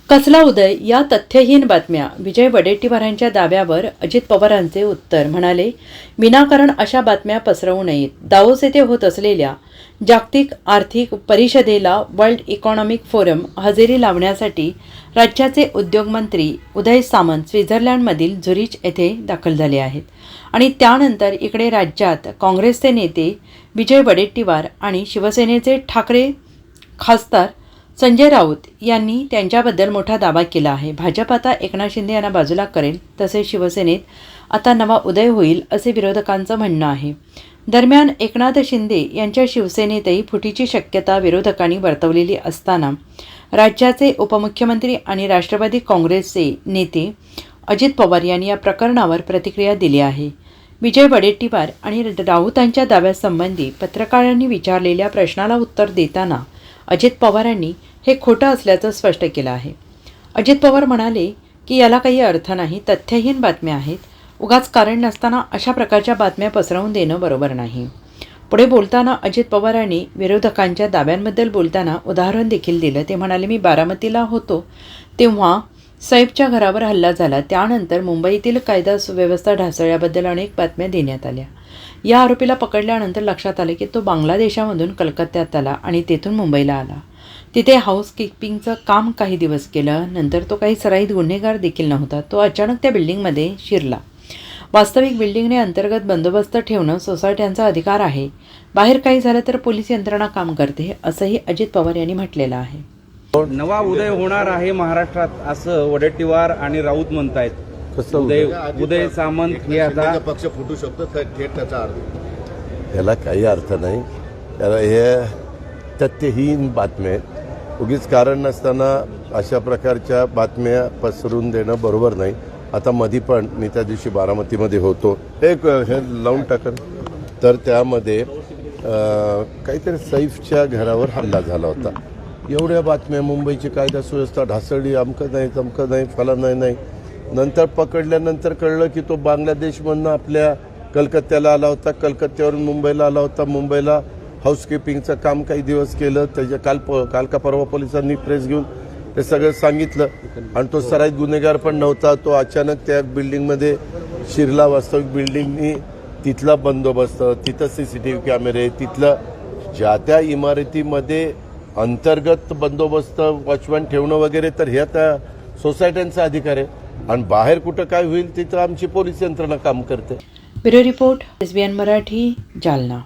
कसला उदय या तथ्यहीन बातम्या. विजय वडेट्टीवारांच्या दाव्यावर अजित पवारांचे उत्तर. म्हणाले, विनाकारण अशा बातम्या पसरवू नयेत. दावोस येथे होत असलेल्या जागतिक आर्थिक परिषदेला वर्ल्ड इकॉनॉमिक फोरम हजेरी लावण्यासाठी राज्याचे उद्योगमंत्री उदय सामंत स्वित्झर्लंडमधील झुरिच येथे दाखल झाले आहेत आणि त्यानंतर इकडे राज्यात काँग्रेसचे नेते विजय वडेट्टीवार आणि शिवसेनेचे ठाकरे खासदार संजय राऊत यांनी त्यांच्याबद्दल मोठा दावा केला आहे. भाजप आता एकनाथ शिंदे यांना बाजूला करेल, तसेच शिवसेनेत आता नवा उदय होईल असे विरोधकांचं म्हणणं आहे. दरम्यान एकनाथ शिंदे यांच्या शिवसेनेतही फुटीची शक्यता विरोधकांनी वर्तवलेली असताना राज्याचे उपमुख्यमंत्री आणि राष्ट्रवादी काँग्रेसचे नेते अजित पवार यांनी या प्रकरणावर प्रतिक्रिया दिली आहे. विजय वडेट्टीवार आणि राऊतांच्या दाव्यासंबंधी पत्रकारांनी विचारलेल्या प्रश्नाला उत्तर देताना अजित पवारांनी हे खोटं असल्याचं स्पष्ट केलं आहे. अजित पवार म्हणाले की याला काही अर्थ नाही, तथ्यहीन बातम्या आहेत. उगाच कारण नसताना अशा प्रकारच्या बातम्या पसरवून देणं बरोबर नाही. पुढे बोलताना अजित पवारांनी विरोधकांच्या दाव्यांबद्दल बोलताना उदाहरण देखील दिलं. ते म्हणाले, मी बारामतीला होतो तेव्हा सैफच्या घरावर हल्ला झाला. त्यानंतर मुंबईतील कायदा सुव्यवस्था ढासळल्याबद्दल अनेक बातम्या देण्यात आल्या. या आरोपीला पकडल्यानंतर लक्षात आले की तो बांगलादेशामधून कलकत्त्यात आला आणि तेथून मुंबईला आला. तिथे हाऊसकीपिंगचं काम काही दिवस केलं. नंतर तो काही सराईत गुन्हेगार देखील नव्हता. तो अचानक त्या बिल्डिंगमध्ये शिरला. वास्तविक बिल्डिंगने अंतर्गत बंदोबस्त ठेवणं सोसायट्यांचा अधिकार आहे. बाहेर काही झालं तर पोलीस यंत्रणा काम करते, असंही अजित पवार यांनी म्हटलेलं आहे. नवा उदय होणार आहे महाराष्ट्रात असं वडेट्टीवार आणि राऊत म्हणतायत. उदय सामंत हे आता पक्ष फुटू शकतो थेट त्याचा अर्थ. याला काही अर्थ नाही. याला हे तथ्यहीन बातम्या आहेत. उगीच कारण नसताना अशा प्रकारच्या बातम्या पसरून देणं बरोबर नाही. आता मधी पण मी त्या दिवशी बारामतीमध्ये होतो, एक हे लावून टाकन तर त्यामध्ये काहीतरी सैफच्या घरावर हल्ला झाला होता. एवढ्या बातम्या, मुंबईची कायदा सुव्यवस्था ढासळली, अमकं नाही तमकं नाही फलान नाही. नंतर पकडल्यानंतर कळलं की तो बांगलादेशमधनं आपल्या कलकत्त्याला आला होता, कलकत्त्यावरून मुंबईला आला होता. मुंबईला हाऊसकीपिंगचं काम काही दिवस केलं. त्याच्या काल का परवा पोलिसांनी प्रेस घेऊन ते सगळं सांगितलं आणि तो सराईत गुन्हेगार पण नव्हता. तो अचानक त्या बिल्डिंगमध्ये शिरला. वास्तविक बिल्डिंगनी तिथला बंदोबस्त, तिथं CCTV कॅमेरे, तिथलं ज्या त्या इमारतीमध्ये अंतर्गत बंदोबस्त वॉचमॅन ठेवणं वगैरे, तर ह्या त्या सोसायट्यांचा अधिकार आहे. आणि बाहेर कुठं काय होईल तिथं आमची पोलीस यंत्रणा काम करते. Bureau report, SBN Marathi, Jalna.